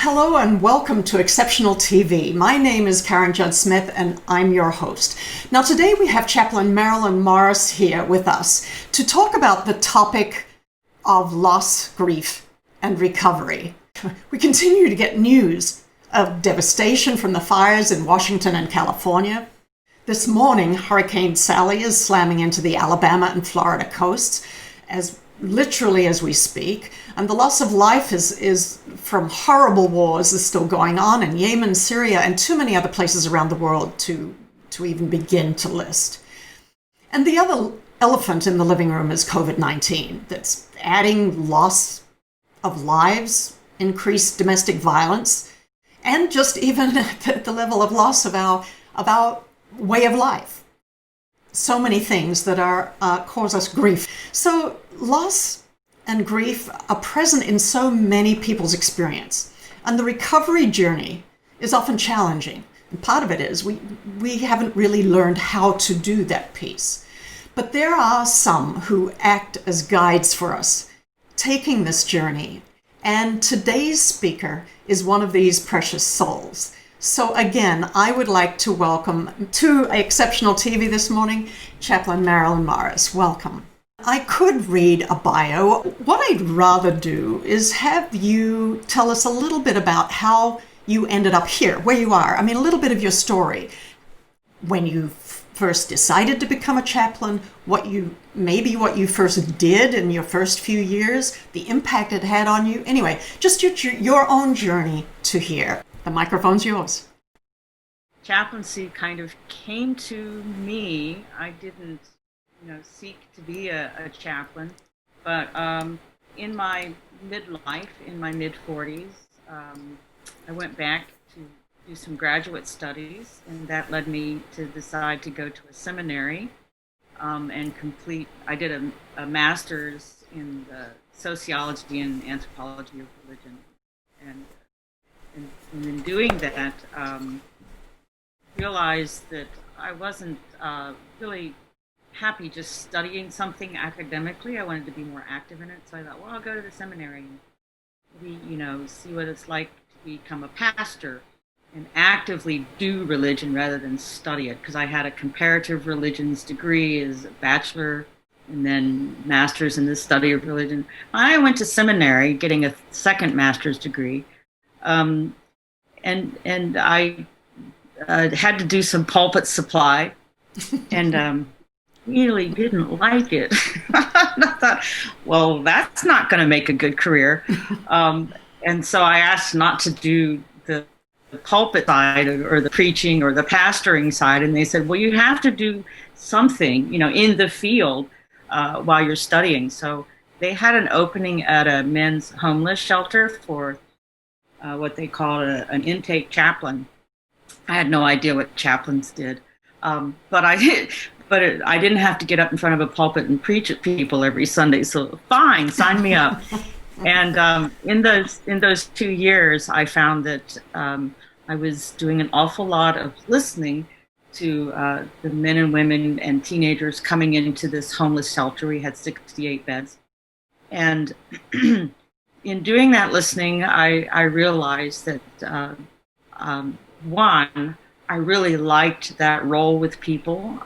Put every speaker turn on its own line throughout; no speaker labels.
Hello and welcome to Exceptional TV. My name is Karen Judd Smith and I'm your host. Now today we have Chaplain Marilyn Morris here with us to talk about the topic of loss, grief, and recovery. We continue to get news of devastation from the fires in Washington and California. This morning, Hurricane Sally is slamming into the Alabama and Florida coasts literally as we speak, and the loss of life is from horrible wars is still going on in Yemen, Syria, and too many other places around the world to even begin to list. And the other elephant in the living room is COVID-19, that's adding loss of lives, increased domestic violence, and just even at the level of loss of our way of life. So many things that cause us grief. So loss and grief are present in so many people's experience, and the recovery journey is often challenging. And part of it is we haven't really learned how to do that piece. But there are some who act as guides for us, taking this journey. And today's speaker is one of these precious souls. So again, I would like to welcome to Exceptional TV this morning, Chaplain Marilyn Morris. Welcome. I could read a bio. What I'd rather do is have you tell us a little bit about how you ended up here, where you are. I mean, a little bit of your story. When you first decided to become a chaplain, what you first did in your first few years, the impact it had on you. Anyway, just your own journey to here. The microphone's yours.
Chaplaincy kind of came to me. I didn't, seek to be a chaplain, but in my midlife, in my mid-40s, I went back to do some graduate studies, and that led me to decide to go to a seminary and complete. I did a master's in sociology and anthropology of religion, and in doing that, realized that I wasn't really happy just studying something academically. I wanted to be more active in it, so I thought, well, I'll go to the seminary and maybe, see what it's like to become a pastor and actively do religion rather than study it, because I had a comparative religions degree as a bachelor and then master's in the study of religion. I went to seminary getting a second master's degree. And I had to do some pulpit supply, and really didn't like it. I thought, well, that's not going to make a good career. And so I asked not to do the pulpit side or the preaching or the pastoring side, and they said, well, you have to do something, in the field while you're studying. So they had an opening at a men's homeless shelter for what they call an intake chaplain. I had no idea what chaplains did, but I didn't have to get up in front of a pulpit and preach at people every Sunday. So fine, sign me up. And in those 2 years, I found that I was doing an awful lot of listening to the men and women and teenagers coming into this homeless shelter. We had 68 beds, and in doing that listening, I realized that, one, I really liked that role with people,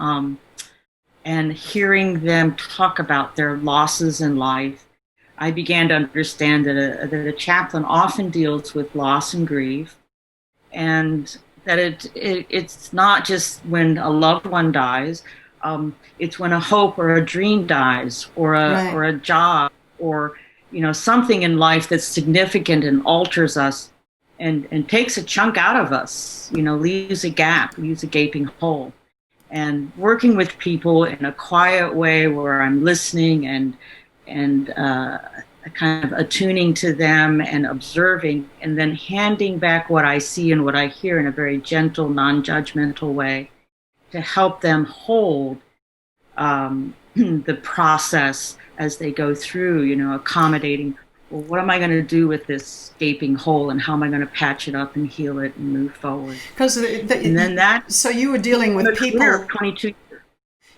and hearing them talk about their losses in life, I began to understand that a chaplain often deals with loss and grief, and that it's not just when a loved one dies, it's when a hope or a dream dies, or a job, or something in life that's significant and alters us and takes a chunk out of us, leaves a gap, leaves a gaping hole. And working with people in a quiet way where I'm listening and kind of attuning to them and observing, and then handing back what I see and what I hear in a very gentle, non-judgmental way to help them hold the process as they go through, accommodating, well, what am I going to do with this gaping hole, and how am I going to patch it up and heal it and move forward?
So you were dealing with people.
22 years.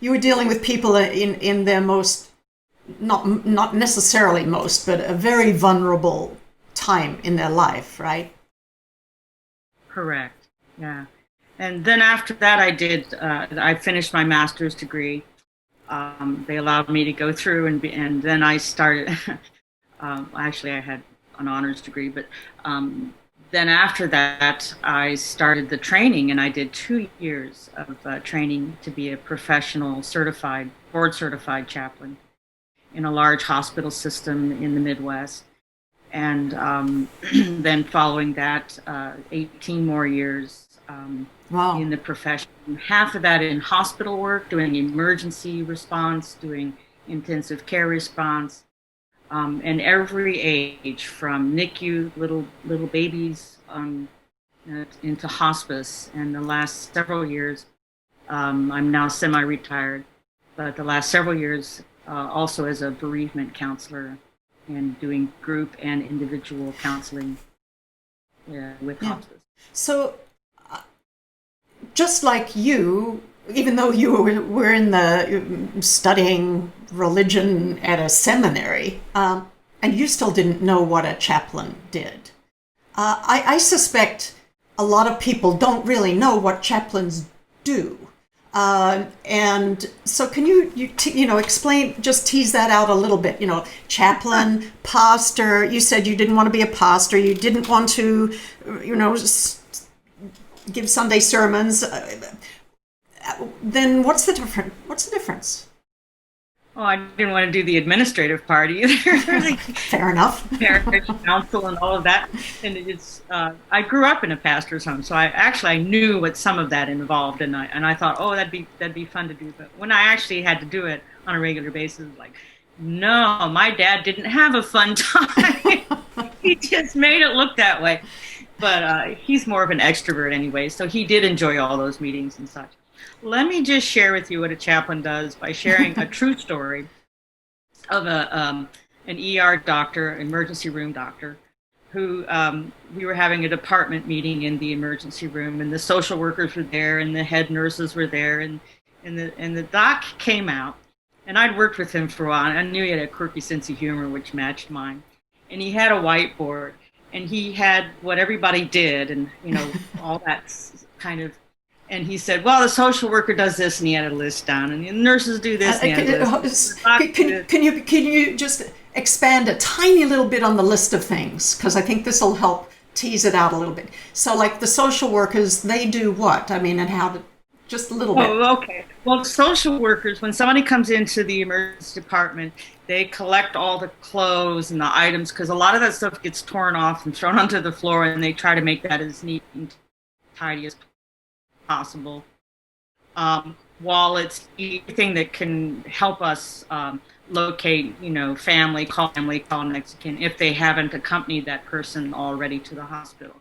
You were dealing with people in their most, not necessarily most, but a very vulnerable time in their life, right?
Correct. Yeah. And then after that, I finished my master's degree. They allowed me to go through, and then I started, actually, I had an honors degree, but then after that, I started the training, and I did 2 years of training to be a professional board certified chaplain in a large hospital system in the Midwest. And then following that, 18 more years
Wow.
in the profession. Half of that in hospital work, doing emergency response, doing intensive care response, and every age from NICU, little babies, into hospice. And the last several years, I'm now semi-retired, but the last several years also as a bereavement counselor and doing group and individual counseling with hospice.
So, just like you, even though you were in the studying religion at a seminary, and you still didn't know what a chaplain did. I suspect a lot of people don't really know what chaplains do. And so can you explain, just tease that out a little bit, chaplain, pastor, you said you didn't want to be a pastor, you didn't want to, give Sunday sermons. Then what's the difference?
Oh, I didn't want to do the administrative part either.
Fair enough.
Parish council and all of that. And I grew up in a pastor's home, so I knew what some of that involved, and I thought, oh, that'd be fun to do. But when I actually had to do it on a regular basis, like, no, my dad didn't have a fun time. He just made it look that way. But he's more of an extrovert anyway, so he did enjoy all those meetings and such. Let me just share with you what a chaplain does by sharing a true story of an ER doctor, emergency room doctor, who we were having a department meeting in the emergency room, and the social workers were there, and the head nurses were there, and the doc came out, and I'd worked with him for a while, and I knew he had a quirky sense of humor which matched mine, and he had a whiteboard. And he had what everybody did, and all that kind of. And he said, "Well, the social worker does this," and he had a list down, and the nurses do this.
Can you just expand a tiny little bit on the list of things, because I think this will help tease it out a little bit. So, like the social workers, they do what? I mean, and how to. Just a little bit.
Oh, okay. Well, social workers, when somebody comes into the emergency department, they collect all the clothes and the items, because a lot of that stuff gets torn off and thrown onto the floor, and they try to make that as neat and tidy as possible. Wallets, anything that can help us locate, family, call next of kin, if they haven't accompanied that person already to the hospital.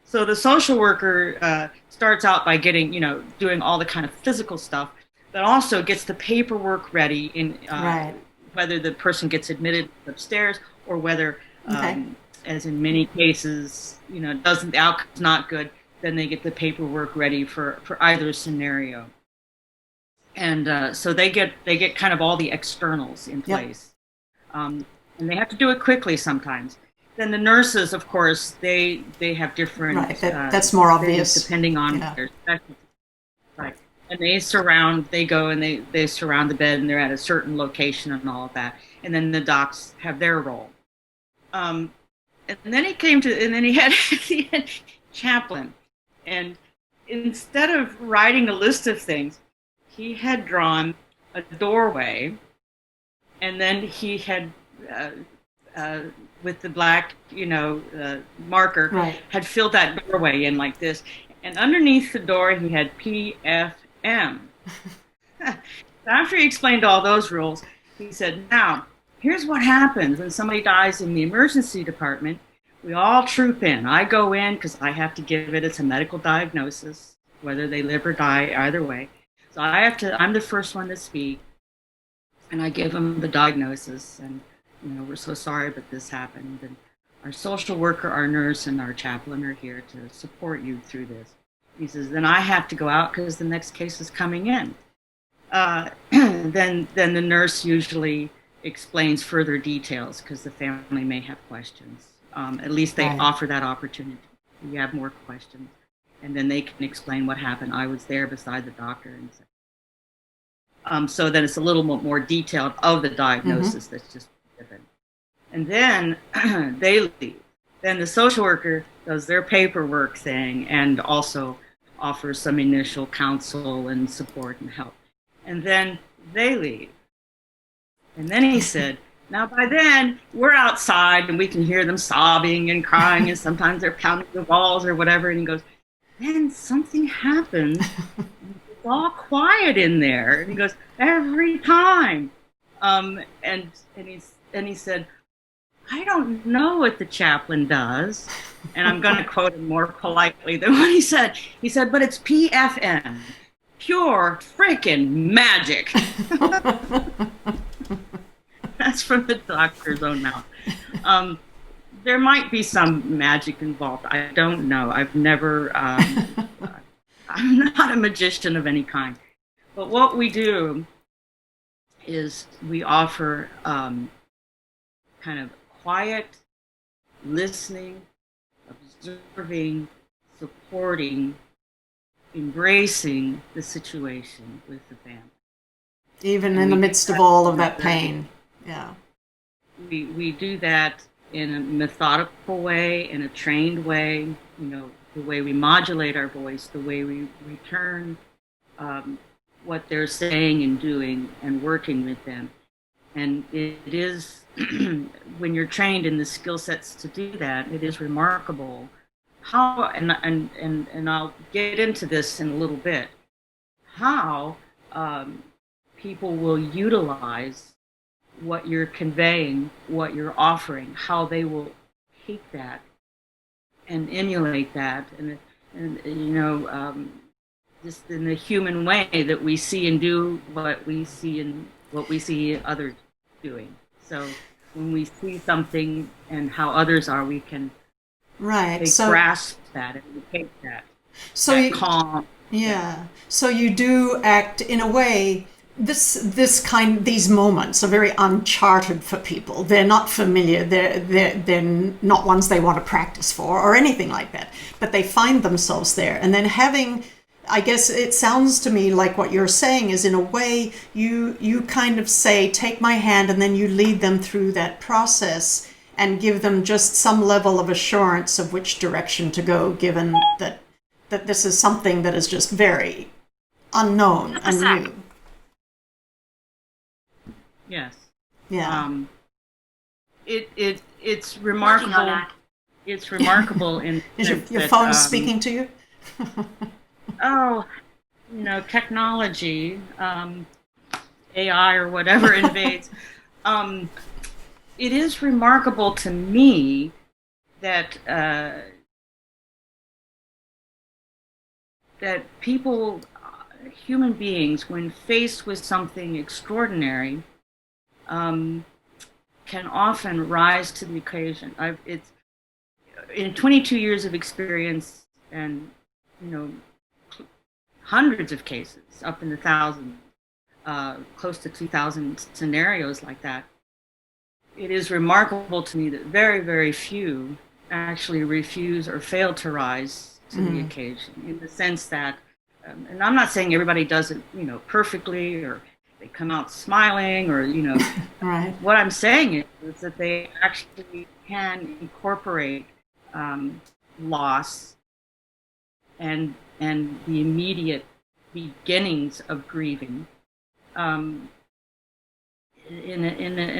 So the social worker starts out by getting, doing all the kind of physical stuff, but also gets the paperwork ready in
right.
Whether the person gets admitted upstairs or whether, as in many cases, the outcome's not good, then they get the paperwork ready for either scenario. And so they get kind of all the externals in place. Yep. And they have to do it quickly sometimes. Then the nurses, of course, they have different.
Right, that's more obvious.
Depending on their specialty. Right. And they go and they surround the bed, and they're at a certain location and all of that. And then the docs have their role. And then he had chaplain. And instead of writing a list of things, he had drawn a doorway, and then he had. With the black, marker, right. had filled that doorway in like this. And underneath the door, he had PFM. After he explained all those rules, he said, now, here's what happens when somebody dies in the emergency department. We all troop in. I go in because I have to give it. It's a medical diagnosis, whether they live or die, either way. So I'm the first one to speak. And I give them the diagnosis, and we're so sorry, but this happened. And our social worker, our nurse, and our chaplain are here to support you through this. He says, then I have to go out because the next case is coming in. Then the nurse usually explains further details because the family may have questions. At least they offer that opportunity. You have more questions, and then they can explain what happened. I was there beside the doctor, and so then it's a little more detailed of the diagnosis that's just given. And then they leave. Then the social worker does their paperwork thing and also offers some initial counsel and support and help. And then they leave. And then he said, now by then we're outside and we can hear them sobbing and crying, and sometimes they're pounding the walls or whatever. And he goes, then something happens. It's all quiet in there. And he goes, every time. And he said, I don't know what the chaplain does. And I'm going to quote him more politely than what he said. He said, but it's PFM, pure freaking magic. That's from the doctor's own mouth. There might be some magic involved. I don't know. I've never, I'm not a magician of any kind. But what we do is we offer kind of quiet, listening, observing, supporting, embracing the situation with the family.
Even in the midst of all of that pain. Yeah.
We do that in a methodical way, in a trained way, you know, the way we modulate our voice, the way we return what they're saying and doing and working with them. And it is, when you're trained in the skill sets to do that, it is remarkable how, and I'll get into this in a little bit, how people will utilize what you're conveying, what you're offering, how they will take that and emulate that, and you know, just in the human way that we see and do what we see others doing. So when we see something and how others are, we can grasp that and we take that.
So
that calm.
Yeah. So you do act in a way. These moments are very uncharted for people. They're not familiar. They're not ones they want to practice for or anything like that. But they find themselves there, and then having, I guess it sounds to me like what you're saying is, in a way, you kind of say, take my hand, and then you lead them through that process and give them just some level of assurance of which direction to go, given that this is something that is just very unknown and new.
Yes.
Yeah.
It's remarkable. It's remarkable in
is your phone speaking to you?
Oh, you know, technology, AI or whatever invades. It is remarkable to me that that people, human beings, when faced with something extraordinary, can often rise to the occasion. It's in 22 years of experience, and you know, hundreds of cases, up in the thousands, close to 2,000 scenarios like that. It is remarkable to me that very, very few actually refuse or fail to rise to the occasion, in the sense that, and I'm not saying everybody does it, you know, perfectly, or they come out smiling, or, you know,
right.
What I'm saying is that they actually can incorporate loss and the immediate beginnings of grieving in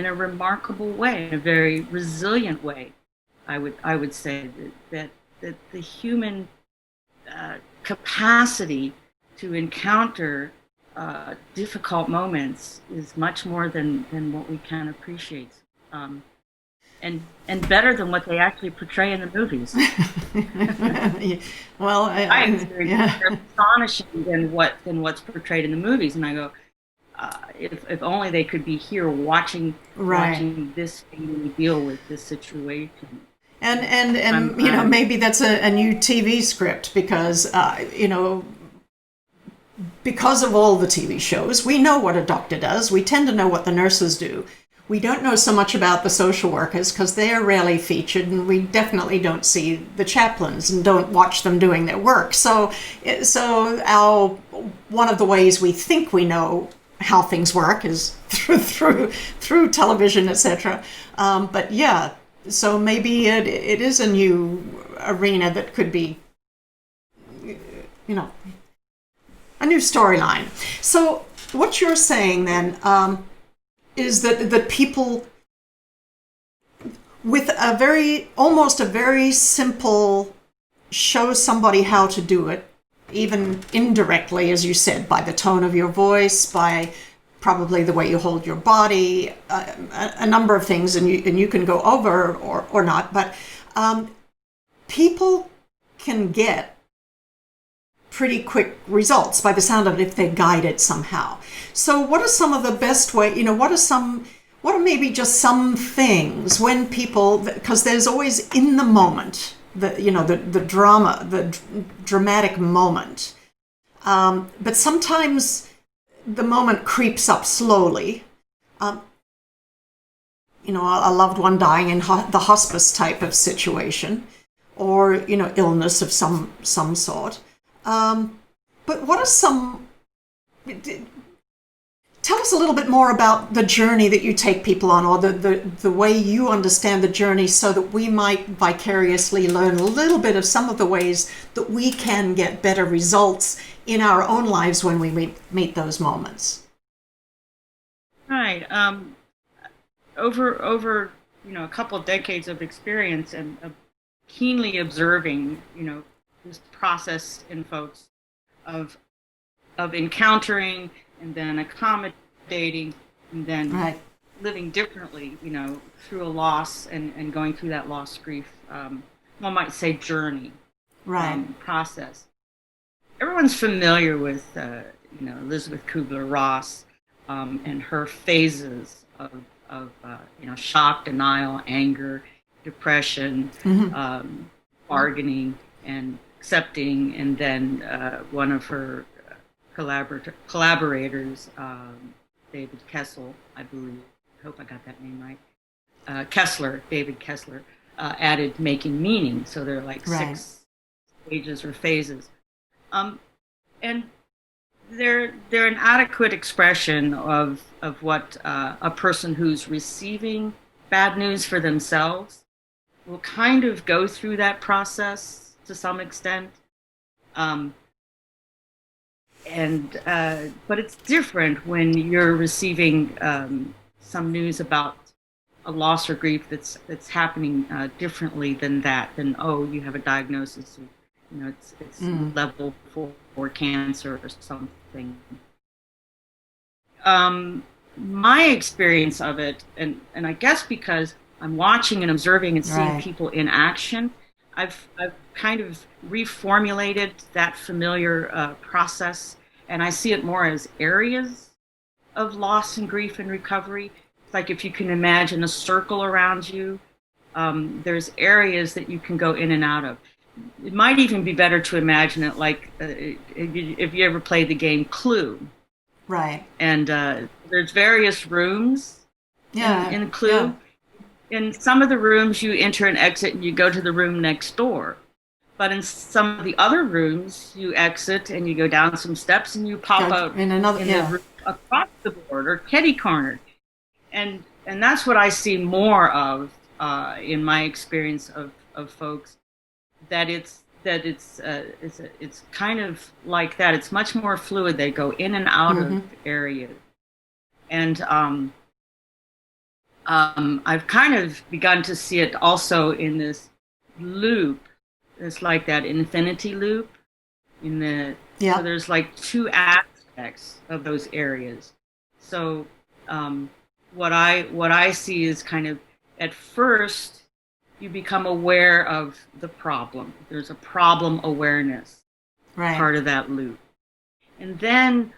a remarkable way, in a very resilient way. I would say that the human capacity to encounter difficult moments is much more than what we can appreciate, and better than what they actually portray in the movies.
Well,
I experience they're astonishing than what's portrayed in the movies, and I go, if only they could be here watching this family deal with this situation.
And you know, maybe that's a new TV script, because you know, because of all the TV shows, we know what a doctor does. We tend to know what the nurses do. We don't know so much about the social workers because they're rarely featured, and we definitely don't see the chaplains and don't watch them doing their work. So one of the ways we think we know how things work is through television, etc. But yeah, so maybe it is a new arena that could be, a new storyline. So what you're saying then is that people with almost a very simple show somebody how to do it, even indirectly, as you said, by the tone of your voice, by probably the way you hold your body, a number of things, and you can go over or not, but people can get pretty quick results by the sound of it if they're guided somehow. So what are some of the best way, what are maybe just some things when people, because there's always in the moment, the drama, the dramatic moment. But sometimes the moment creeps up slowly. A loved one dying in the hospice type of situation, or, illness of some sort. But what are some... Tell us a little bit more about the journey that you take people on, or the way you understand the journey, so that we might vicariously learn a little bit of some of the ways that we can get better results in our own lives when we meet those moments.
Right. Over a couple of decades of experience and keenly observing, this process in folks of encountering and then accommodating and then
right.
living differently, through a loss and going through that loss grief, one might say journey,
right.
process. Everyone's familiar with, Elizabeth Kubler-Ross and her phases of shock, denial, anger, depression,
Mm-hmm.
Bargaining, and accepting, and then one of her collaborators, David Kessel, I believe, I hope I got that name right, David Kessler, added making meaning. So there are like
right.
6 stages or phases. And they're an adequate expression of what a person who's receiving bad news for themselves will kind of go through that process to some extent. But it's different when you're receiving some news about a loss or grief that's happening differently than that. Than, oh, you have a diagnosis, or, it's level 4 cancer or something. My experience of it, and I guess because I'm watching and observing and seeing
right.
people in action, I've kind of reformulated that familiar process, and I see it more as areas of loss and grief and recovery. It's like if you can imagine a circle around you, there's areas that you can go in and out of. It might even be better to imagine it like if you ever played the game Clue.
Right.
And there's various rooms in Clue.
Yeah.
In some of the rooms, you enter and exit and you go to the room next door. But in some of the other rooms, you exit and you go down some steps and you pop out
in another
the room across the board or kitty-cornered. And that's what I see more of in my experience of folks, that it's kind of like that. It's much more fluid. They go in and out of areas. And I've kind of begun to see it also in this loop. It's like that infinity loop. So there's like 2 aspects of those areas. So what I see is kind of, at first, you become aware of the problem. There's a problem awareness part of that loop. And then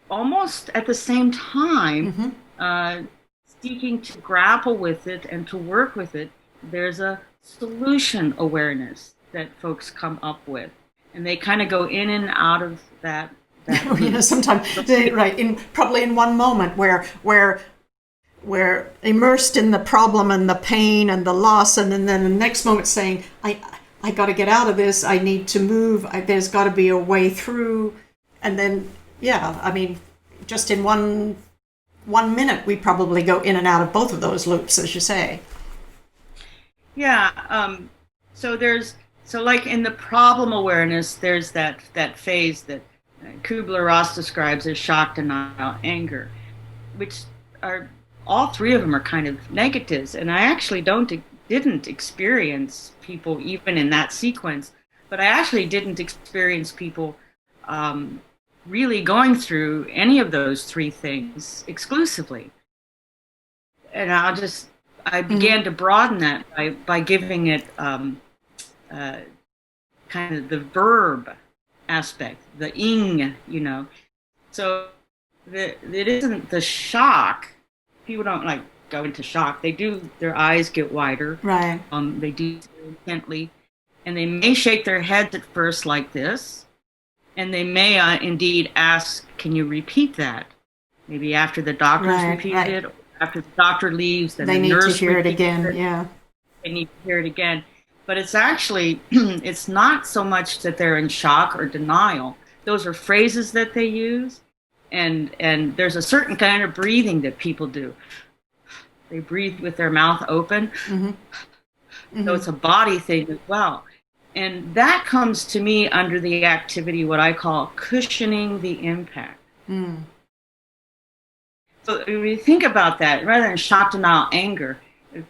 almost at the same time, seeking to grapple with it and to work with it, there's a solution awareness that folks come up with. And they kind of go in and out of that
sometimes, right, probably in one moment where we're immersed in the problem and the pain and the loss, and then the next moment saying, I got to get out of this. I need to move. There's got to be a way through. And then, yeah, I mean, just in one minute, we probably go in and out of both of those loops, as you say.
Yeah. So like in the problem awareness, there's that phase that Kubler-Ross describes as shock, denial, anger, which are all three of them are kind of negatives. And I actually didn't experience people even in that sequence, but I actually didn't experience people really going through any of those three things exclusively. And I began to broaden that by giving it kind of the verb aspect, the ing, So it isn't the shock. People don't like go into shock. They do, their eyes get wider.
Right.
They do intently, and they may shake their heads at first like this, and they may indeed ask, "Can you repeat that?" Maybe after the doctor's repeated it, or after the doctor leaves, then
they
the nurse
need to hear it again.
it.
Yeah.
They need to hear it again. But it's actually, it's not so much that they're in shock or denial. Those are phrases that they use, and there's a certain kind of breathing that people do. They breathe with their mouth open. Mm-hmm. Mm-hmm. So it's a body thing as well. And that comes to me under the activity, what I call cushioning the impact. Mm. So when you think about that, rather than shock, denial, anger,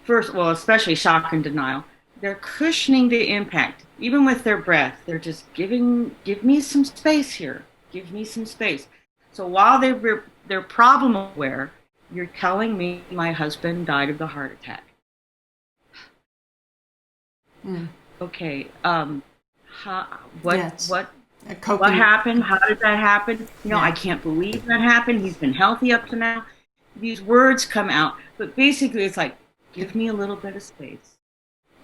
first, well, especially shock and denial, they're cushioning the impact. Even with their breath, they're just give me some space here. Give me some space. So while they're problem aware, you're telling me my husband died of a heart attack. Mm. Okay. What happened? How did that happen? I can't believe that happened. He's been healthy up to now. These words come out, but basically it's like, give me a little bit of space.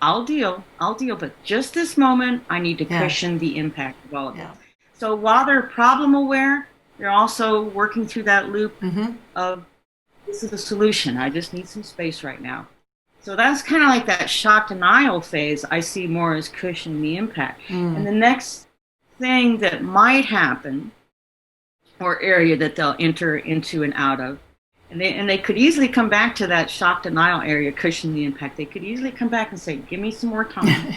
I'll deal, but just this moment, I need to cushion the impact of all of this. So while they're problem aware, they're also working through that loop of, this is the solution. I just need some space right now. So that's kind of like that shock denial phase. I see more as cushioning the impact. Mm. And the next thing that might happen, or area that they'll enter into and out of, and they could easily come back to that shock denial area, cushioning the impact. They could easily come back and say, "Give me some more time."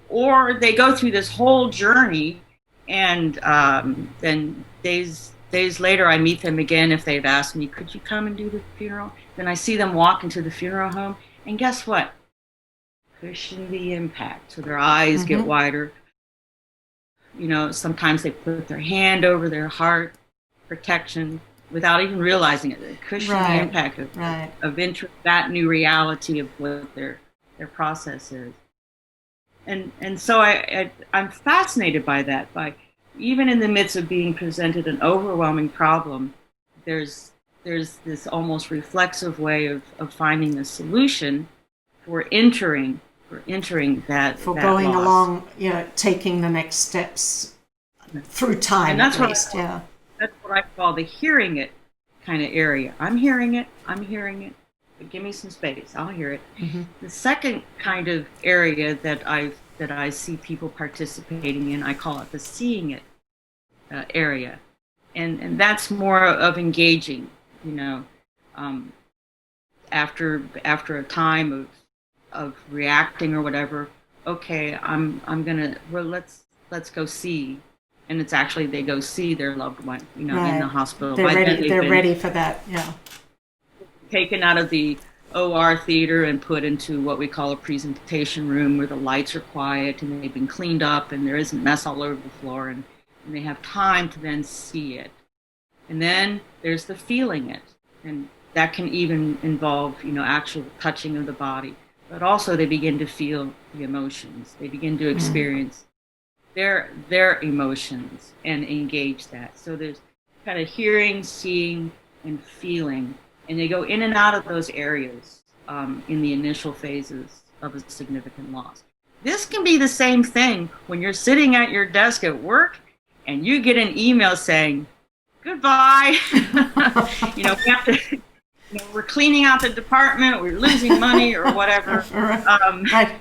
Or they go through this whole journey, and then days later, I meet them again if they've asked me, "Could you come and do the funeral?" Then I see them walk into the funeral home, and guess what? Cushion the impact. So their eyes get wider. Sometimes they put their hand over their heart, protection, without even realizing it. They cushion the impact of entering that new reality of what their process is. And so I'm fascinated by that. By even in the midst of being presented an overwhelming problem, there's this almost reflexive way of finding a solution for entering that,
for
that
going
loss.
along, taking the next steps through time.
And that's
at least.
That's what I call the hearing it kind of area. I'm hearing it, but give me some space. I'll hear it. Mm-hmm. The second kind of area that I see people participating in, I call it the seeing it area, and that's more of engaging. After a time of reacting or whatever. Okay, let's go see. And it's actually, they go see their loved one, in the hospital.
They're ready for that,
taken out of the OR theater and put into what we call a presentation room where the lights are quiet and they've been cleaned up and there isn't mess all over the floor, and they have time to then see it. And then there's the feeling it. And that can even involve, actual touching of the body. But also they begin to feel the emotions. They begin to experience their emotions and engage that. So there's kind of hearing, seeing, and feeling. And they go in and out of those areas in the initial phases of a significant loss. This can be the same thing when you're sitting at your desk at work and you get an email saying, goodbye. We have to, we're cleaning out the department, we're losing money or whatever.
Right.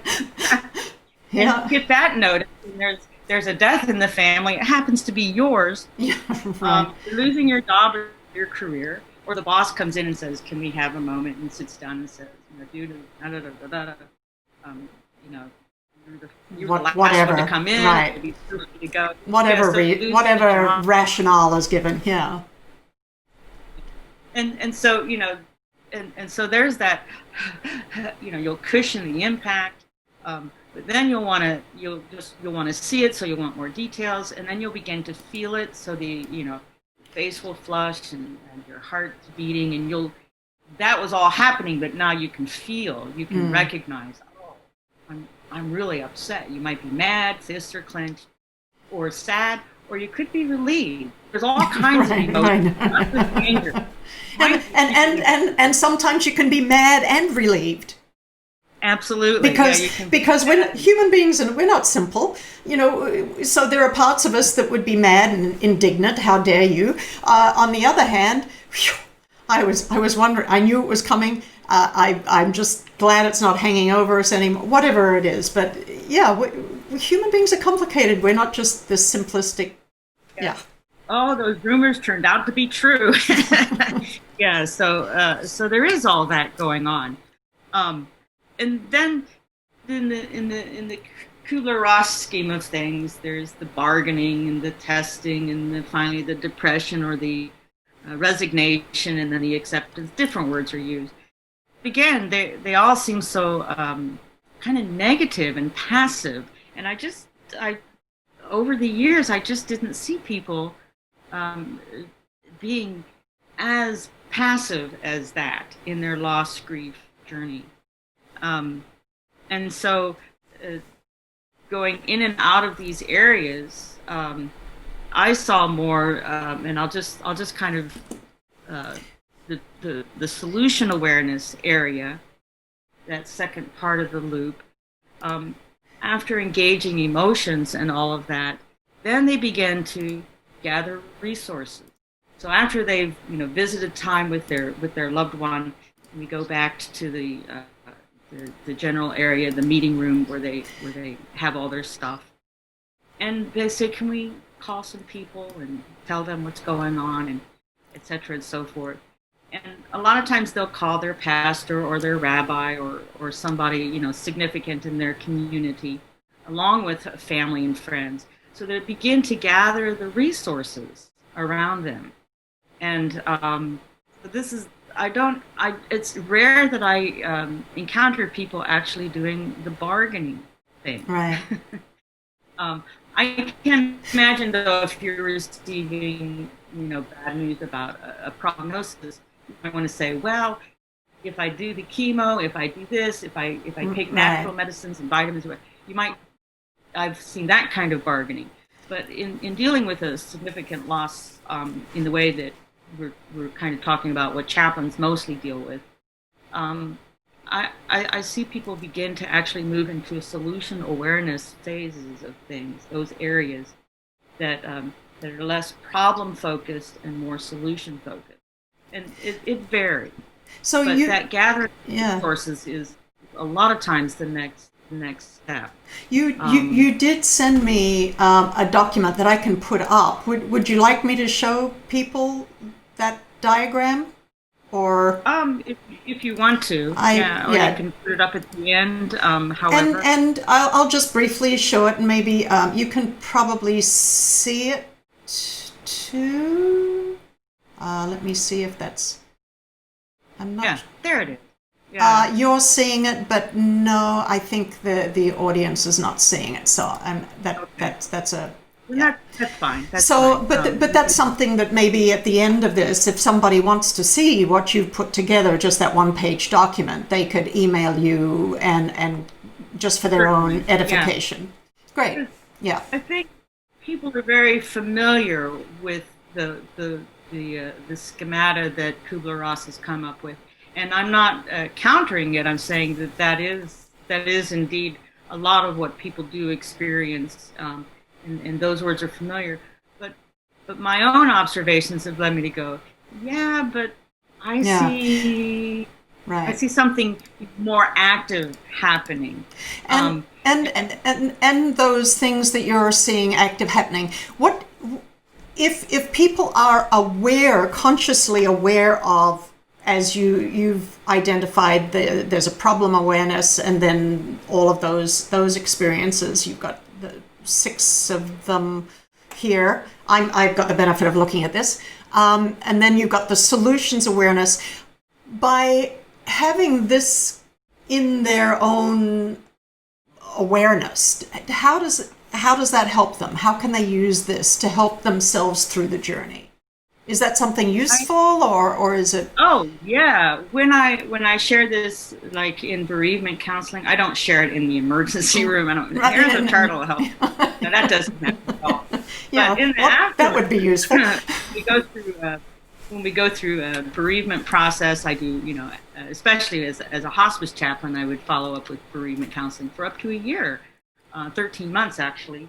Yeah.
And get that notice, and there's a death in the family. It happens to be yours.
Yeah, right.
You're losing your job or your career, or the boss comes in and says, "Can we have a moment?" and sits down and says, "Due to you're the last
whatever
one to come in,
right?
To be free to go.
Whatever rationale is given. Yeah.
And so and so there's that. You'll cushion the impact. But then you'll want to see it, so you'll want more details, and then you'll begin to feel it, so the face will flush and your heart's beating, and that was all happening, but now you can recognize, oh, I'm really upset. You might be mad, fists are clenched, or sad, or you could be relieved. There's all kinds of emotions, not just anger.
And sometimes you can be mad and relieved.
Absolutely.
Because we're human beings and we're not simple, so there are parts of us that would be mad and indignant. How dare you? On the other hand, I was wondering, I knew it was coming. I'm just glad it's not hanging over us anymore, whatever it is. But yeah, human beings are complicated. We're not just this simplistic. Yeah.
Oh, those rumors turned out to be true. Yeah. So there is all that going on. And then in the Kubler-Ross scheme of things, there's the bargaining and the testing and finally the depression or the resignation and then the acceptance. Different words are used. Again, they all seem so kind of negative and passive. And I over the years, I just didn't see people being as passive as that in their loss grief journey. And so going in and out of these areas, I saw more, and I'll just kind of the solution awareness area, that second part of the loop. After engaging emotions and all of that, then they begin to gather resources. So after they've visited time with their loved one, we go back to the general area, the meeting room where they have all their stuff, and they say, "Can we call some people and tell them what's going on, and et cetera and so forth?" And a lot of times they'll call their pastor or their rabbi or somebody significant in their community, along with family and friends. So they begin to gather the resources around them, and this is. It's rare that I encounter people actually doing the bargaining thing.
Right.
I can imagine, though, if you're receiving, bad news about a prognosis, you might want to say, well, if I do the chemo, if I do this, if I take natural medicines and vitamins, I've seen that kind of bargaining. But in dealing with a significant loss in the way that we're kind of talking about what chaplains mostly deal with, I see people begin to actually move into a solution awareness phases of things, those areas that are less problem focused and more solution focused, and it varies.
So
but that gathering resources is a lot of times the next step.
You did send me a document that I can put up. Would you like me to show people that diagram, or
if you want to, I can put it up at the end. However,
and I'll just briefly show it, and maybe you can probably see it too. Let me see if that's. I'm not.
Yeah, there it is. Yeah.
You're seeing it, but no, I think the audience is not seeing it. So that's a.
Yeah. That's fine. That's
so,
fine.
But that's something that maybe at the end of this, if somebody wants to see what you've put together, just that one-page document, they could email you and just for their own edification. Yeah. Great. Yeah.
I think people are very familiar with the schemata that Kubler-Ross has come up with, and I'm not countering it. I'm saying that is indeed a lot of what people do experience. And those words are familiar, but But my own observations have led me to go, yeah, but I
Yeah.
see I
Right.
see something more active happening.
And
Um,
and those things that you're seeing active happening. What if people are aware, consciously aware of, as you've identified, there's a problem awareness, and then all of those experiences. You've got the 6 of them here. I've got the benefit of looking at this, and then you've got the solutions awareness. By having this in their own awareness, how does that help them? How can they use this to help themselves through the journey? Is that something
I,
useful, or is it?
oh yeah, when I share this like in bereavement counseling, I don't share it in the emergency room. I don't. Here's a turtle help. Now that doesn't happen at all. But
Yeah,
in the
well, that would
aftermath,
be useful.
we go through when we go through a bereavement process. I do, especially as a hospice chaplain, I would follow up with bereavement counseling for up to a year, 13 months actually.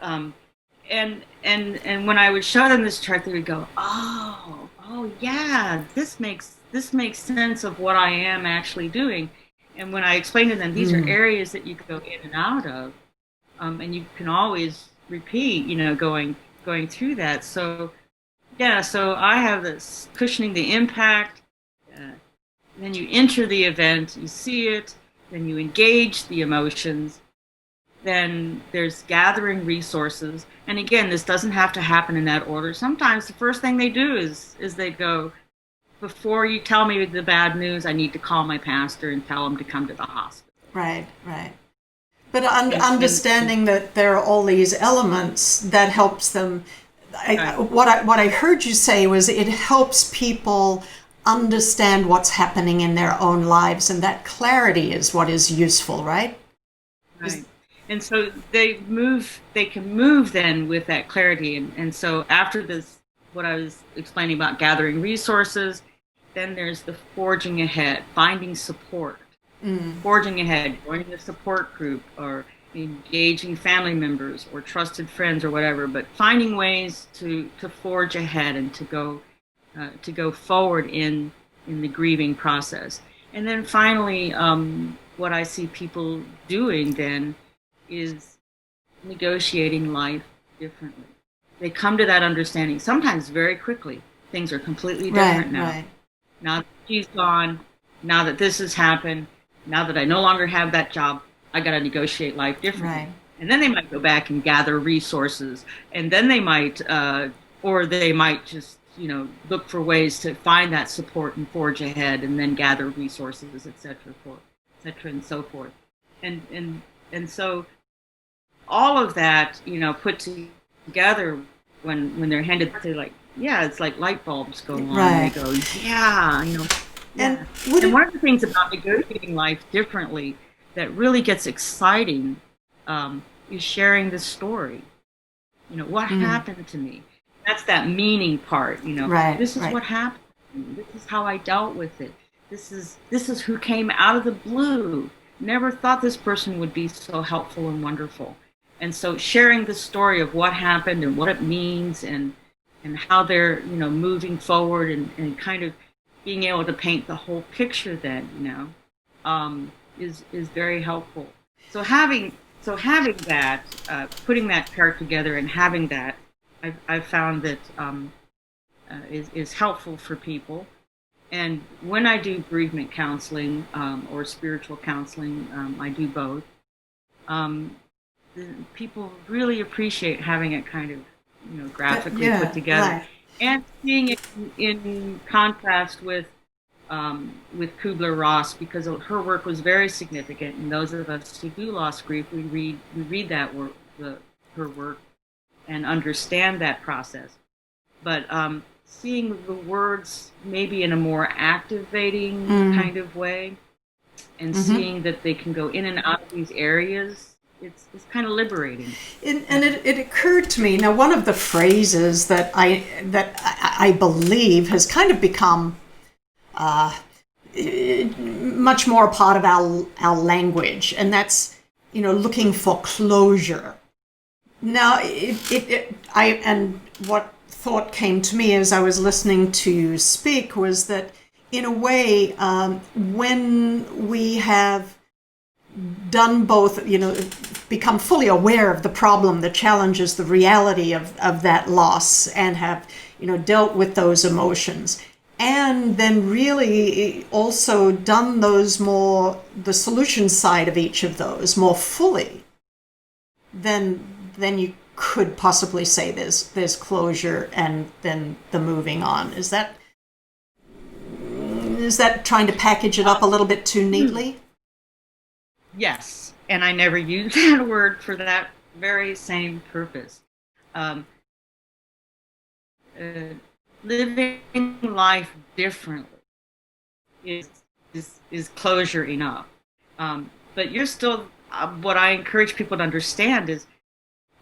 Um, and when I would show them this chart, they would go, oh yeah, this makes sense of what I am actually doing. And when I explain to them, these are areas that you could go in and out of, and you can always repeat, going through that. So yeah, so I have this cushioning the impact. Then you enter the event, you see it, then you engage the emotions. Then there's gathering resources. And again, this doesn't have to happen in that order. Sometimes the first thing they do is they go, before you tell me the bad news, I need to call my pastor and tell him to come to the hospital.
Right, right. But
And
understanding that there are all these elements that helps them.
right,
What I heard you say was it helps people understand what's happening in their own lives, and that clarity is what is useful, right?
right. And so they can move then with that clarity. And so after this, what I was explaining about gathering resources, then there's the forging ahead, finding support, forging ahead, joining a support group or engaging family members or trusted friends or whatever, but finding ways to forge ahead and to go forward in the grieving process. And then finally, what I see people doing then is negotiating life differently. They come to that understanding sometimes very quickly. Things are completely different now.
Right.
Now that she's gone, now that this has happened, now that I no longer have that job, I got to negotiate life differently.
Right.
And then they might go back and gather resources, and then they might, or they might just, look for ways to find that support and forge ahead, and then gather resources, etc., and so forth. And so all of that, put together when they're handed, they're like, yeah, it's like light bulbs go on.
Right.
They go, yeah, yeah.
And
And one of the things about negotiating life differently that really gets exciting is sharing the story. What happened to me? That's that meaning part.
Right.
This is
Right.
what happened. This is how I dealt with it. This is who came out of the blue. Never thought this person would be so helpful and wonderful. And so sharing the story of what happened and what it means and how they're moving forward and kind of being able to paint the whole picture then is very helpful. So having that, putting that chart together and having that, I've found that is helpful for people. And when I do bereavement counseling or spiritual counseling, I do both. People really appreciate having it kind of graphically put together,
Right.
and seeing it in contrast with Kubler-Ross, because her work was very significant. And those of us who do loss grief, we read that work, her work, and understand that process. But seeing the words maybe in a more activating kind of way, and seeing that they can go in and out of these areas, it's kind of liberating.
And it occurred to me now, one of the phrases that I believe has kind of become much more a part of our language, and that's looking for closure. Now, what thought came to me as I was listening to you speak was that, in a way, when we have done both, become fully aware of the problem, the challenges, the reality of that loss, and have, dealt with those emotions, and then really also done the solution side of each of those more fully, then you could possibly say there's closure and then the moving on. Is that trying to package it up a little bit too neatly?
Yes, and I never use that word for that very same purpose. Living life differently is closure enough. But you're still, what I encourage people to understand is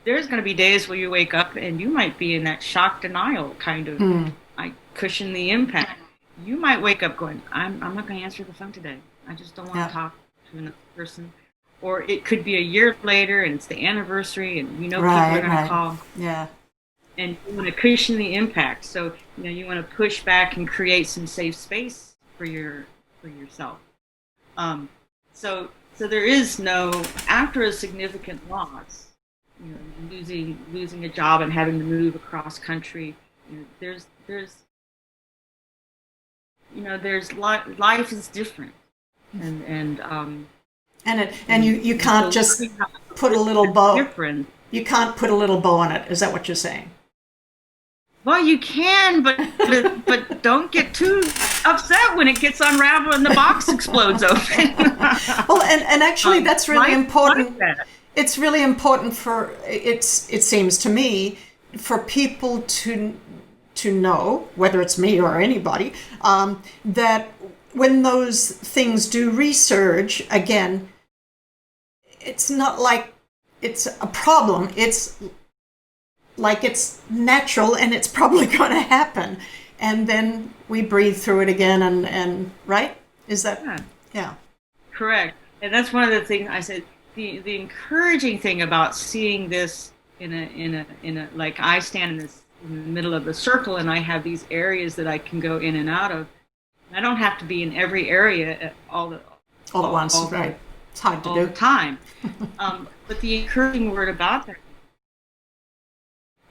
there's going to be days where you wake up and you might be in that shock denial kind of, I cushion the impact. You might wake up going, I'm not going to answer the phone today. I just don't want to talk to another person. Or it could be a year later and it's the anniversary and people are going to call.
Yeah.
And you want to cushion the impact. So, you want to push back and create some safe space for yourself. So there is no, after a significant loss, losing a job and having to move across country, there's life is different. And
you can't just put a little bow. Different. You can't put a little bow on it. Is that what you're saying?
Well, you can, but don't get too upset when it gets unraveled and the box explodes open.
Well, and actually, that's really important. It's really important it seems to me, for people to know, whether it's me or anybody, that when those things do resurge again, it's not like it's a problem. It's like it's natural and it's probably going to happen. And then we breathe through it again and right? Is that? Yeah.
Correct. And that's one of the things I said, the encouraging thing about seeing this in a like, I stand in the middle of the circle and I have these areas that I can go in and out of. I don't have to be in every area all at once,
right? It's hard to do.
All the time. But the encouraging word about that,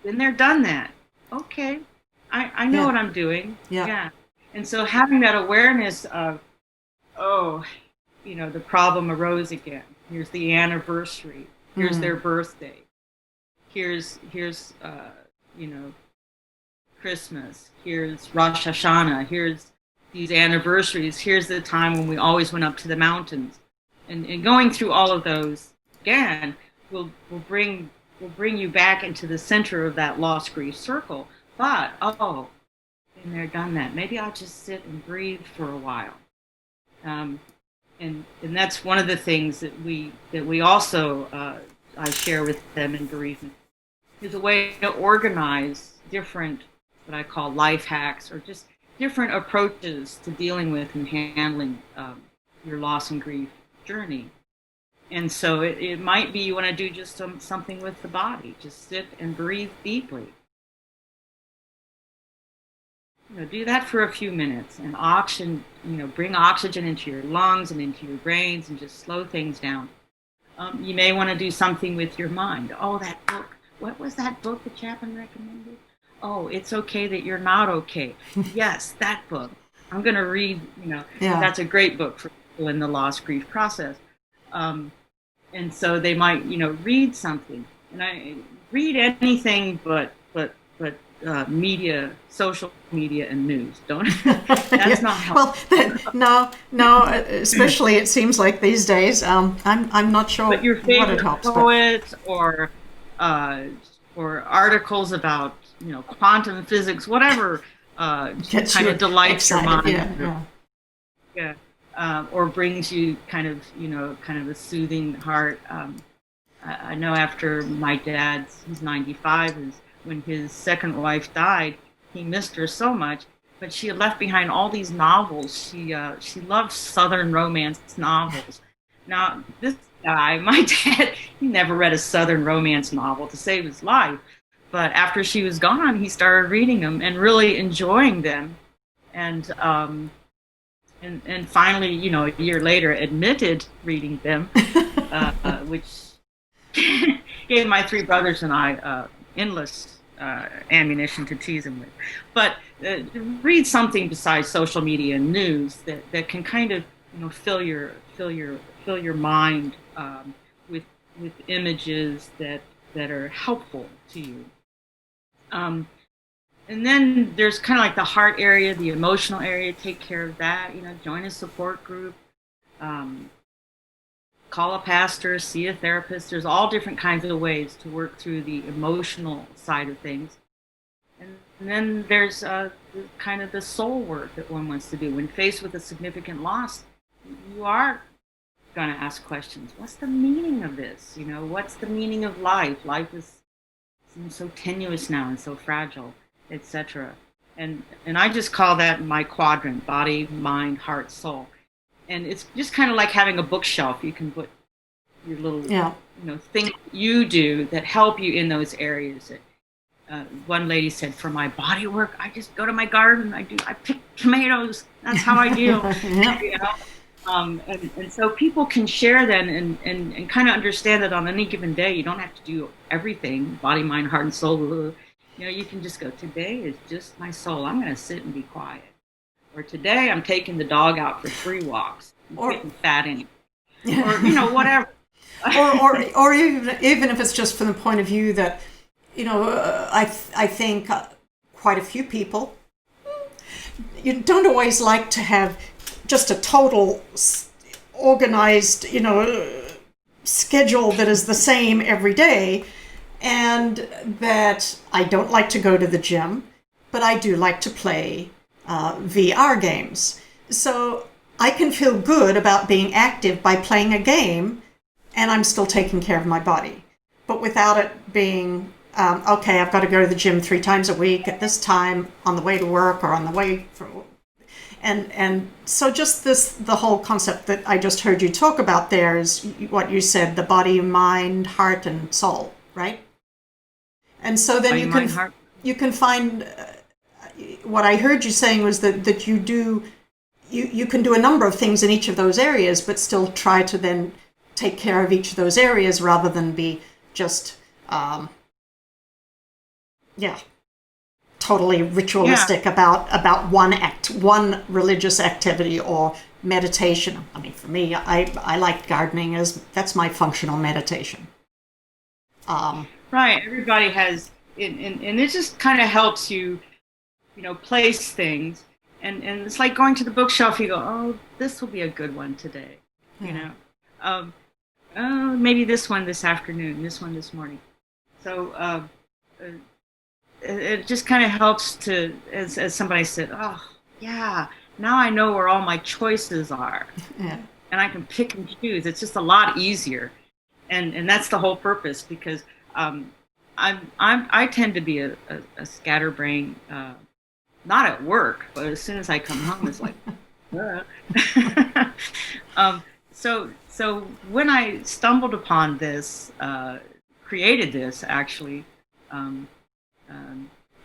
been there, done that. Okay, I know what I'm doing. Yeah. And so having that awareness of, the problem arose again. Here's the anniversary. Here's their birthday. Here's Christmas. Here's Rosh Hashanah. Here's these anniversaries. Here's the time when we always went up to the mountains. And going through all of those again will bring you back into the center of that loss grief circle. But been there, done that. Maybe I'll just sit and breathe for a while. And that's one of the things that we also I share with them in bereavement, is a way to organize different, what I call life hacks, or just different approaches to dealing with and handling your loss and grief journey. And so it might be you want to do just something with the body. Just sit and breathe deeply. Do that for a few minutes and bring oxygen into your lungs and into your brains and just slow things down. You may want to do something with your mind. Oh, that book. What was that book the chaplain recommended? Oh, It's Okay That You're Not Okay. Yes, that book. I'm going to read, that's a great book for people in the loss grief process. And so they might, read something. And I read anything but media, social media, and news. Don't. That's not helpful.
Well, no. Especially it seems like these days. I'm not sure
what it helps. Poet
but...
or articles about quantum physics, whatever kind of delights your mind. Yeah. Or brings you kind of a soothing heart. I know after my dad's, he's 95, is when his second wife died, he missed her so much, but she had left behind all these novels. She loved Southern romance novels. Now, this guy, my dad, he never read a Southern romance novel to save his life, But after she was gone, he started reading them and really enjoying them. And and finally, you know, a year later, admitted reading them, which gave my three brothers and I endless ammunition to tease him with. But read something besides social media and news that can kind of, you know, fill your mind with images that are helpful to you. And then there's kind of like the heart area, the emotional area. Take care of that. You know, join a support group, call a pastor, see a therapist. There's all different kinds of ways to work through the emotional side of things. And then there's kind of the soul work that one wants to do. When faced with a significant loss, you are going to ask questions. What's the meaning of this? You know, what's the meaning of life? Life seems so tenuous now and so fragile, etc. And I just call that my quadrant: body, mind, heart, soul. And it's just kind of like having a bookshelf. You can put your little, you know, things you do that help you in those areas. One lady said, for my body work, I just go to my garden. I pick tomatoes. That's how I deal. You know? And so people can share then and kind of understand that on any given day, you don't have to do everything, body, mind, heart, and soul. You know, you can just go, today is just my soul. I'm going to sit and be quiet. Or today I'm taking the dog out for 3 walks. Or getting fat in it. Or, you know, whatever.
or even if it's just from the point of view that, you know, I think quite a few people, you don't always like to have just a total organized, you know, schedule that is the same every day, and that I don't like to go to the gym, but I do like to play VR games. So I can feel good about being active by playing a game, and I'm still taking care of my body, but without it being okay, I've got to go to the gym 3 times a week at this time on the way to work or on the way from. And so just the whole concept that I just heard you talk about there is what you said, the body, mind, heart, and soul, right? And so then you can find, what I heard you saying was that you can do a number of things in each of those areas, but still try to then take care of each of those areas rather than be just, totally ritualistic about one religious activity or meditation. I mean, for me, I like gardening that's my functional meditation.
Right. Everybody has, and it just kind of helps you, you know, place things. And it's like going to the bookshelf. You go, oh, this will be a good one today. You know, oh, maybe this one this afternoon, this one this morning. So it just kind of helps to, as somebody said, oh, yeah, now I know where all my choices are. Yeah. And I can pick and choose. It's just a lot easier. And that's the whole purpose, because I tend to be a scatterbrain, not at work, but as soon as I come home, it's like, so when I stumbled upon this, created this actually,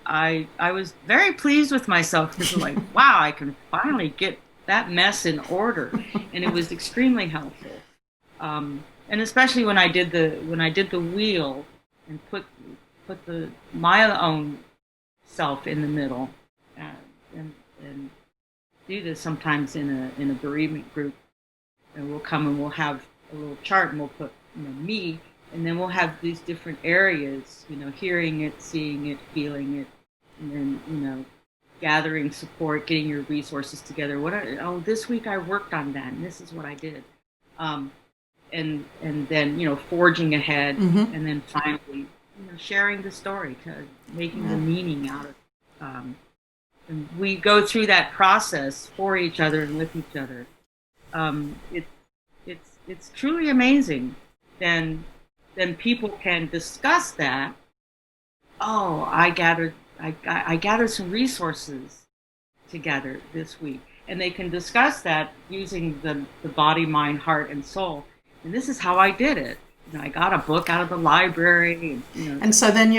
I was very pleased with myself, because I'm like, wow, I can finally get that mess in order, and it was extremely helpful. And especially when I did the wheel and put my own self in the middle, and do this sometimes in a bereavement group, and we'll come and we'll have a little chart, and we'll put, you know, me. And then we'll have these different areas, you know, hearing it, seeing it, feeling it, and then, you know, gathering support, getting your resources together. This week I worked on that, and this is what I did. And then, you know, forging ahead, and then finally, you know, sharing the story, making the meaning out of it. And we go through that process for each other and with each other. It's truly amazing. Then people can discuss that. Oh, I gathered some resources together this week, and they can discuss that using the body, mind, heart, and soul. And this is how I did it. You know, I got a book out of the library. And, you know,
and so then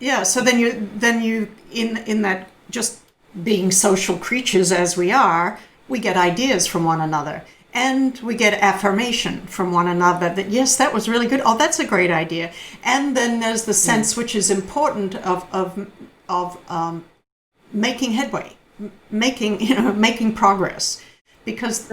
Yeah, so then you in that, just being social creatures as we are, we get ideas from one another, and we get affirmation from one another that yes, that was really good. Oh, that's a great idea. And then there's the sense, which is important, of making headway, making progress, because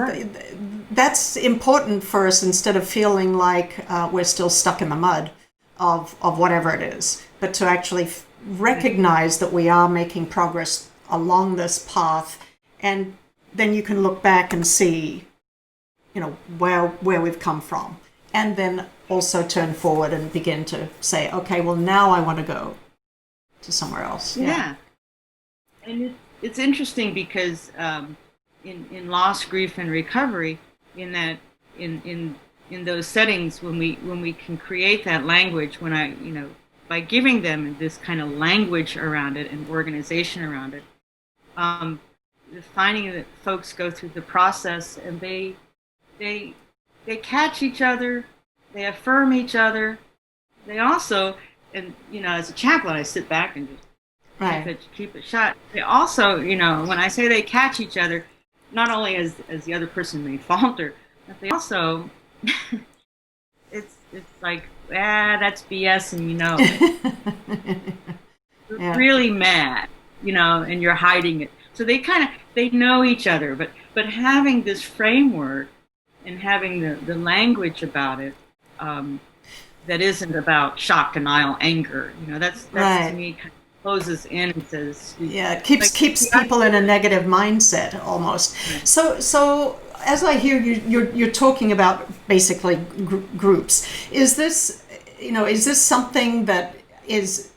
that's important for us, instead of feeling like we're still stuck in the mud of whatever it is, but to actually recognize that we are making progress along this path. And then you can look back and see, where we've come from, and then also turn forward and begin to say, okay, well, now I want to go to somewhere else.
Yeah. And it's interesting because in loss, grief, and recovery, in that in those settings, when we can create that language, by giving them this kind of language around it and organization around it, finding that folks go through the process and they catch each other, they affirm each other. They also, and as a chaplain, I sit back and just keep it shut. They also, when I say they catch each other, not only as the other person may falter, but they also, it's like, that's BS, and you're really mad, and you're hiding it. So they know each other, but having this framework and having the language about it, that isn't about shock, denial, anger, that's to me kind of closes in and says,
it keeps people in a negative mindset almost. So as I hear you're talking about basically groups. Is this something that is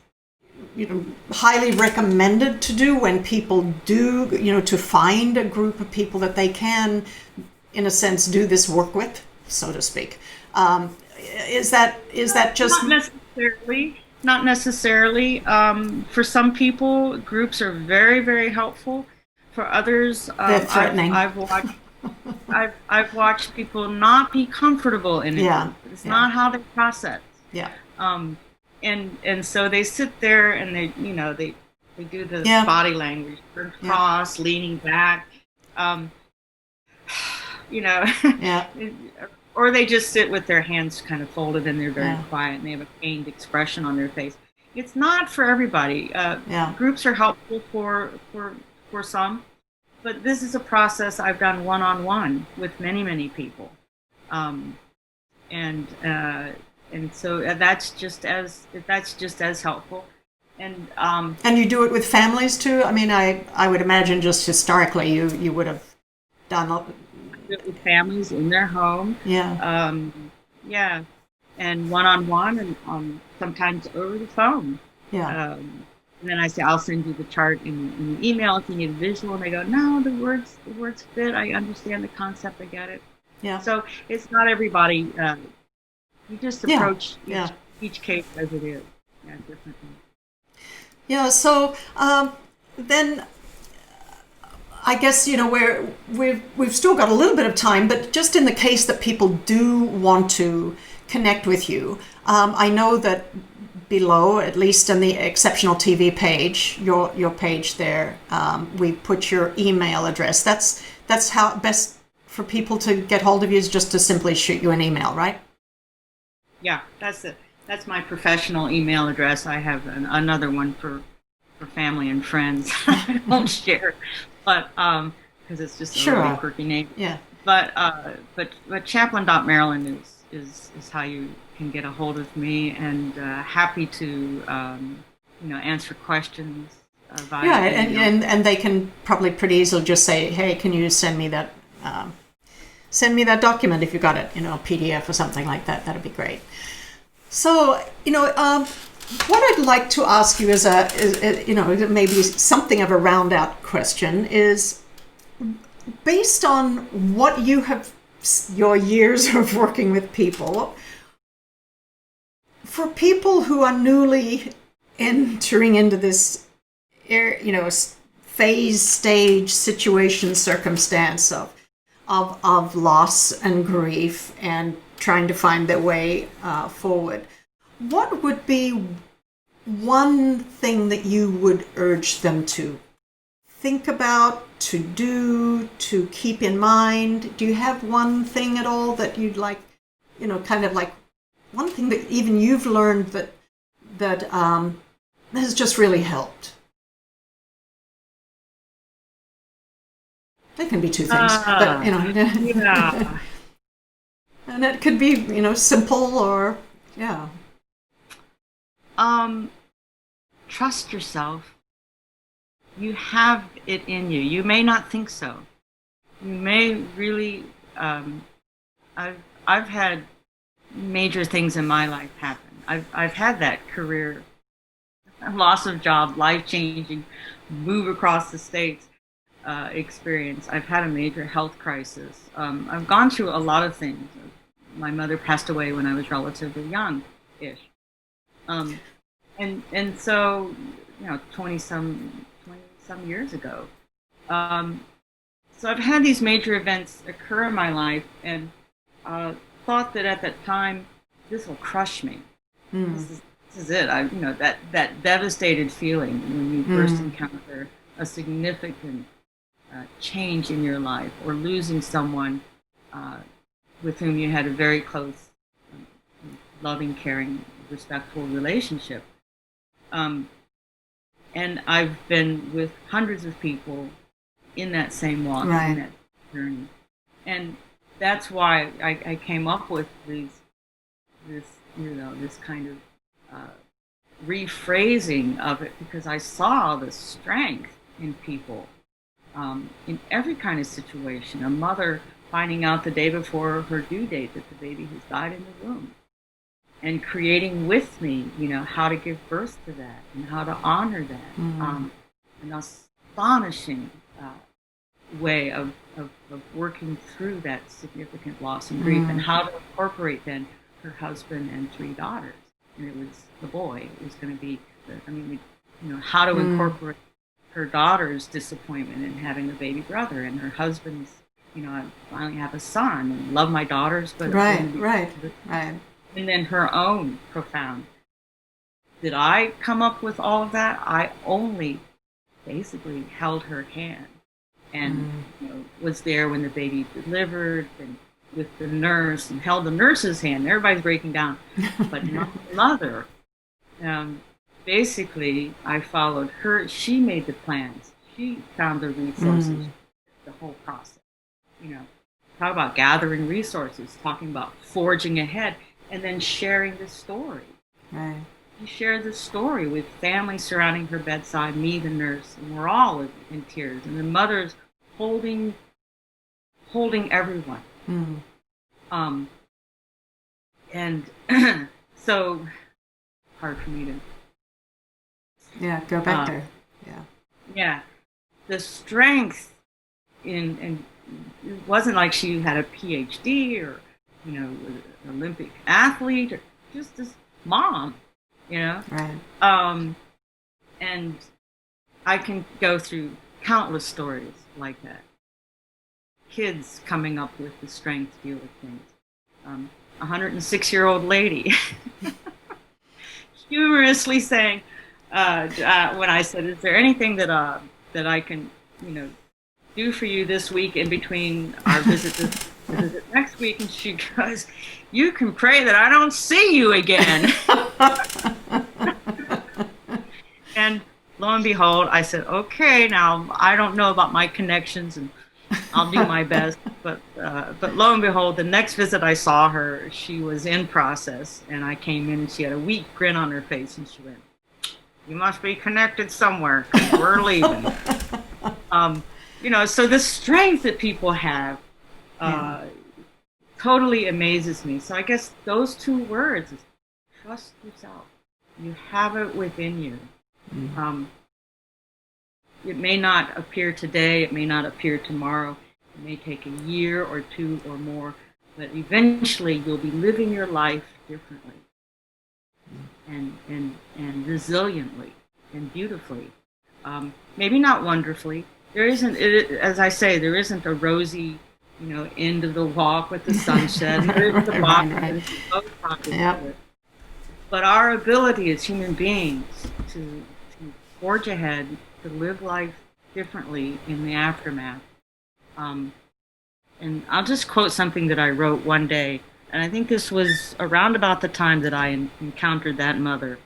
highly recommended to do when people do, to find a group of people that they can, in a sense, do this work with, so to speak? Is that just
not necessarily? For some people, groups are very, very helpful. For others,
they're threatening.
I've watched people not be comfortable in it. Yeah. It's not how they process.
Yeah.
And so they sit there and they do the body language, cross, leaning back, or they just sit with their hands kind of folded and they're very quiet and they have a pained expression on their face. It's not for everybody. Groups are helpful for some, but this is a process I've done one-on-one with many, many people, and so that's just as helpful. And
you do it with families too. I mean, I would imagine just historically you would have done
it with families in their home. And one-on-one, and sometimes over the phone. And then I say, I'll send you the chart in the email if you need a visual. And they go, no, the words fit. I understand the concept. I get it. So it's not everybody. You just approach each case as it is. Differently.
So then I guess we've still got a little bit of time, but just in the case that people do want to connect with you, I know that below, at least on the Exceptional TV page, your page there, we put your email address. That's how best for people to get hold of you, is just to simply shoot you an email, right?
Yeah, that's it. That's my professional email address. I have another one for family and friends. I won't share, but because it's just a really quirky name.
Yeah.
But chaplain.marilyn is how you can get a hold of me, and happy to answer questions via email.
and they can probably pretty easily just say, hey, can you send me that document if you got it, PDF or something like that. That'd be great. So, what I'd like to ask you is maybe something of a round out question is, based on what your years of working with people, for people who are newly entering into this, phase, stage, situation, circumstance of loss and grief and trying to find their way forward, what would be one thing that you would urge them to think about, to do, to keep in mind? Do you have one thing at all that you'd like, kind of like one thing that even you've learned that has just really helped? It can be two things, but
Yeah.
and it could be simple or yeah.
Trust yourself. You have it in you. You may not think so. You may really. I've had major things in my life happen. I've had that career loss of job, life changing, move across the states experience. I've had a major health crisis. I've gone through a lot of things. My mother passed away when I was relatively young-ish, and so 20 some years ago. So I've had these major events occur in my life, and thought that at that time, this will crush me. This is it. That devastated feeling when you first encounter a significant change in your life, or losing someone with whom you had a very close, loving, caring, respectful relationship. And I've been with hundreds of people in that same walk,
Right.
in that journey. And that's why I came up with this kind of rephrasing of it, because I saw the strength in people in every kind of situation. A mother finding out the day before her due date that the baby has died in the womb, and creating with me, how to give birth to that and how to honor that. An astonishing way of working through that significant loss and grief, and how to incorporate then her husband and 3 daughters. And it was the boy. It was going to be, how to incorporate her daughter's disappointment in having a baby brother, and her husband's, I finally have a son and love my daughters, but
right.
And then her own profound. Did I come up with all of that? I only basically held her hand, and was there when the baby delivered, and with the nurse, and held the nurse's hand. Everybody's breaking down, but not the mother. Basically, I followed her. She made the plans. She found the resources, the whole process. Talk about gathering resources, talking about forging ahead, and then sharing the story.
Right.
She shared the story with family surrounding her bedside, me, the nurse, and we're all in tears. And the mother's holding everyone. And so hard for me to
go back there.
Yeah, the strength in it wasn't like she had a PhD or an Olympic athlete, or just this mom,
Right.
And I can go through countless stories like that. Kids coming up with the strength to deal with things. 106-year-old lady humorously saying, when I said, "Is there anything that I can, do for you this week in between our visit next week?" And she goes, "You can pray that I don't see you again." And lo and behold, I said, "Okay, now I don't know about my connections, and I'll do my best." But lo and behold, the next visit I saw her, she was in process, and I came in and she had a weak grin on her face, and she went, "You must be connected somewhere, 'cause we're leaving." So the strength that people have totally amazes me. So I guess those 2 words is trust yourself. You have it within you. It may not appear today, it may not appear tomorrow, it may take a year or 2 or more, but eventually you'll be living your life differently, and resiliently and beautifully. Maybe not wonderfully. There isn't, as I say, there isn't a rosy, end of the walk with the sunset. There isn't a walk.
Right.
Yep. But our ability as human beings to forge ahead, to live life differently in the aftermath. And I'll just quote something that I wrote one day, and I think this was around about the time that I encountered that mother.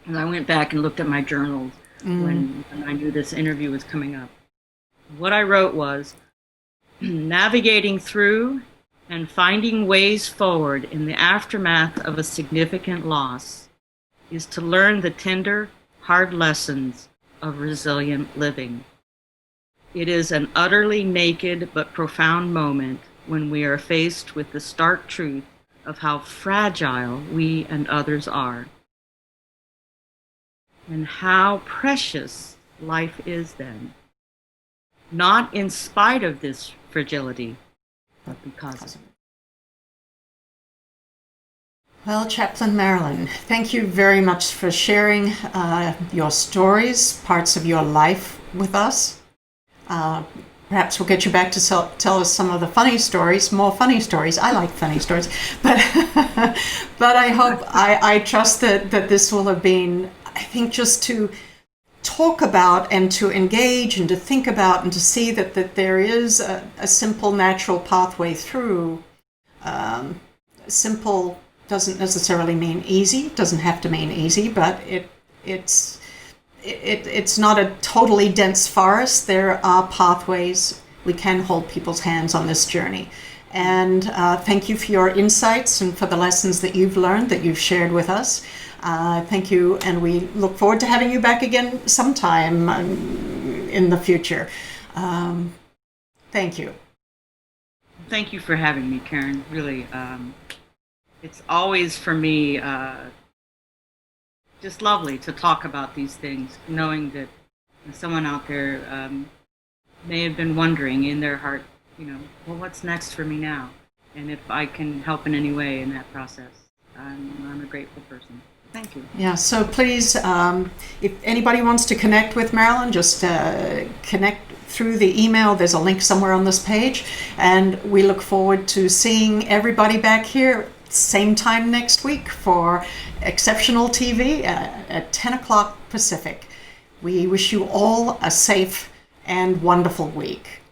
And I went back and looked at my journals when I knew this interview was coming up. What I wrote was, navigating through and finding ways forward in the aftermath of a significant loss is to learn the tender, hard lessons of resilient living. It is an utterly naked but profound moment when we are faced with the stark truth of how fragile we and others are, and how precious life is then, not in spite of this fragility, but because of it.
Well, Chaplain Marilyn, thank you very much for sharing your stories, parts of your life with us. Perhaps we'll get you back to tell us some of the funny stories, more funny stories. I like funny stories, but but I trust that this will have been, I think, just to talk about and to engage and to think about and to see that there is a simple, natural pathway through. Simple doesn't necessarily mean easy, doesn't have to mean easy, but it's not a totally dense forest. There are pathways. We can hold people's hands on this journey. And thank you for your insights and for the lessons that you've learned, that you've shared with us. Thank you, and we look forward to having you back again sometime in the future. Thank you.
Thank you for having me, Karen. Really, it's always for me just lovely to talk about these things, knowing that someone out there may have been wondering in their heart, well, what's next for me now? And if I can help in any way in that process, I'm a grateful person. Thank you.
Yeah, so please, if anybody wants to connect with Marilyn, just connect through the email. There's a link somewhere on this page. And we look forward to seeing everybody back here same time next week for Exceptional TV at 10 o'clock Pacific. We wish you all a safe and wonderful week.